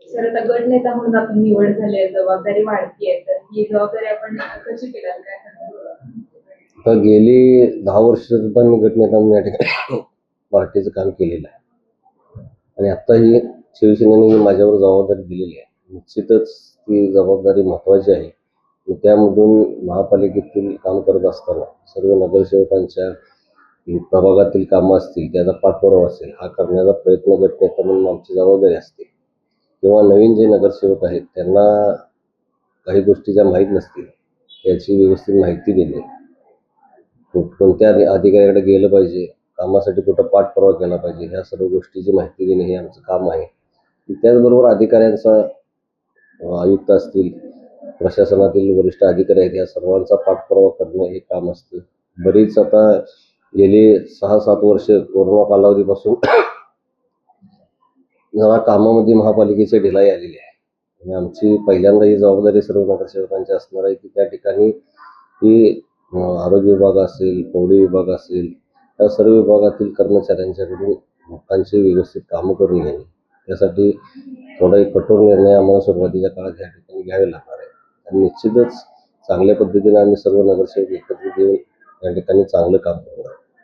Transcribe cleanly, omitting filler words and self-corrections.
Sir आता गट नेता म्हणून आपण निवड झाली आहे, जबाबदारी वाढतीये, तर ही जबाबदारी आपण कशी पेलाल, काय सांगाल? आता गेली 10 वर्ष सुद्धा मी गटनेता म्हणून या ठिकाणी पार्टीचं काम केलेलं आहे आणि आत्ताही शिवसेनेने माझ्यावर जबाबदारी दिलेली आहे. निश्चितच ती जबाबदारी महत्त्वाची आहे. त्यामधून महापालिकेतील काम करत असताना सर्व नगरसेवकांच्या प्रभागातील कामं असतील, त्याचा पाठपुरावा असेल, हा करण्याचा प्रयत्न गटनेता म्हणून आमची जबाबदारी असते. किंवा नवीन जे नगरसेवक आहेत त्यांना काही गोष्टी ज्या माहीत नसतील त्याची व्यवस्थित माहिती देणे, कोणत्या अधिकाऱ्याकडे गेलं पाहिजे, कामासाठी कुठं पाठपुरावा केला पाहिजे, ह्या सर्व गोष्टीची माहिती देणे हे आमचं काम आहे. त्याचबरोबर अधिकाऱ्यांचा आयुक्त असतील, प्रशासनातील वरिष्ठ अधिकारी आहेत, या सर्वांचा पाठपुरावा करणं हे काम असतं. बरीच आता गेली 6-7 वर्ष कोरोना कालावधीपासून जरा कामामध्ये महापालिकेची ढिलाई आलेली आहे आणि आमची पहिल्यांदा ही जबाबदारी सर्व नगरसेवकांची असणार आहे की त्या ठिकाणी ही आरोग्य विभाग असेल, पौडी विभाग असेल, या सर्व विभागातील कर्मचाऱ्यांच्याकडून लोकांची व्यवस्थित कामं करून घेणे. त्यासाठी थोडा एक कठोर निर्णय आम्हाला सुरुवातीच्या काळात या ठिकाणी घ्यावे लागणार आहे आणि निश्चितच चांगल्या पद्धतीने आम्ही सर्व नगरसेवक एकत्रित येऊन या ठिकाणी चांगलं काम करू.